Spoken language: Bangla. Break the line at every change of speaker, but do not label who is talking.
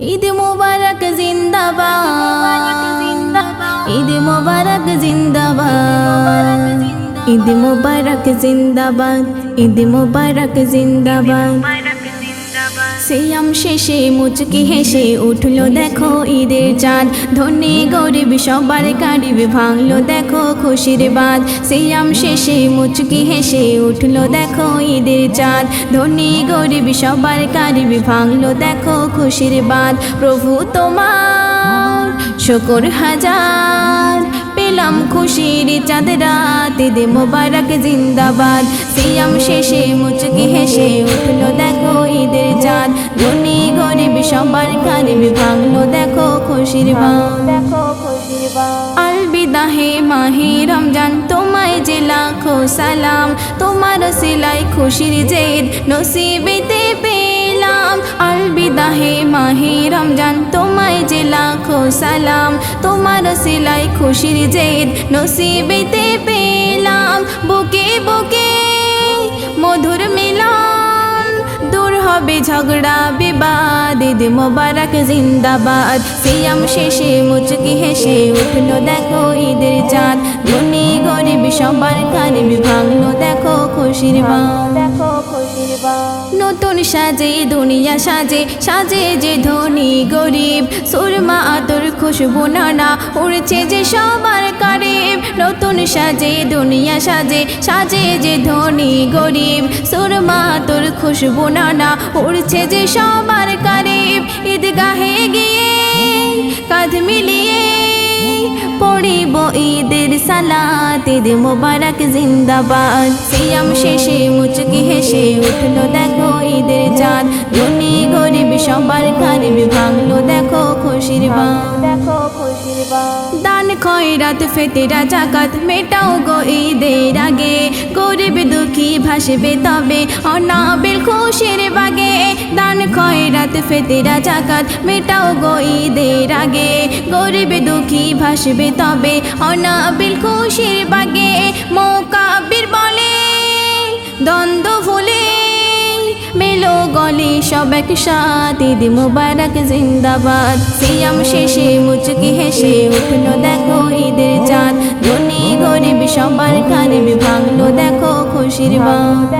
ঈদ মুবারক জিন্দাবাদ, ঈদ মুবারক জিন্দাবাদ, ঈদ মুবারক জিন্দাবাদ, ঈদ মুবারক জিন্দাবাদ। সিয়াম শেষে মুচকি হেসে উঠলো দেখো ঈদের চাঁদ, ধনী গরিব সবার কারিবে ভাঙলো দেখো খুশির বাঁধ। সিয়াম শেষে মুচকি হেসে উঠলো দেখো ঈদের চাঁদ, ধনী গরিব সবার কারিবে ভাঙলো দেখো খুশির বাঁধ। প্রভু তোমার শুকর হাজার, পেলাম খুশির চাঁদ রাত, ঈদ মুবারক জিন্দাবাদ। সিয়াম শেষে মুচকি হেসে উঠলো দেখো ঈদের চাঁদ, ধনী গরিব সবার কারিবে ভাঙলো দেখো খুশির বাঁধ। আলবিদা হে মাহে রমজান, তোমায় যে লাখো সালাম, তোমার সিলাই খুশির জেদ নসিবেতে পেলাম। আলবিদা হে মাহে রমজান, তোমায় যে লাখো সালাম, তোমার সিলাই খুশির জেদ নসিবেতে পেলাম। বুকে বুকে মধুর মিলন, দূর হবে ঝগড়া বিবাদ, ঈদ মুবারক জিন্দাবাদ। সিয়াম শেষে মুচকি হেসে উঠলো দেখো ঈদের চাঁদ, ধনী গরিব সবার কারিবে ভাঙলো দেখো খুশির বাঁধ। নতুন সাজে দুনিয়া সাজে, সাজে যে ধনী গরিব, সুরমা আতর খুশবু নানা উড়ছে যে সবার কারিব। নতুন সাজে দুনিয়া সাজে, সাজে যে ধনী গরিব, সুরমা আতর খুশবু নানা উড়ছে যে সবার কারিব। ঈদগাহে গিয়ে কাঁধ মিলিয়ে পড়িব ঈদের সালাত, ঈদ মুবারক জিন্দাবাদ। সিয়াম শেষে মুচকি হেসে উঠলো দেখো ঈদের চাঁদ, ধনী গরিব সবার কারিবে ভাঙলো দেখো খুশির বাঁধ। দান খয়রাত ফিতরা যাকাত মেটাও গো ঈদের আগে, গরিব দুঃখী ভাসবে তবে অনাবিল খুশির বাগে। দান খয়রাত ফিতরা যাকাত মেটাও গো ঈদের আগে, গরিব দুঃখী ভাসবে তবে অনাবিল খুশির বাগে। মোকাব্বির বলে দ্বন্দ্ব ভুলে মেলো গলে সব একসাথ, ঈদ মুবারক জিন্দাবাদ। সিয়াম শেষে মুচকি হেসে উঠলো দেখো ঈদের চাঁদ, ধনী গরিব সবার কারিবে ভাঙলো দেখো খুশির বাঁধ।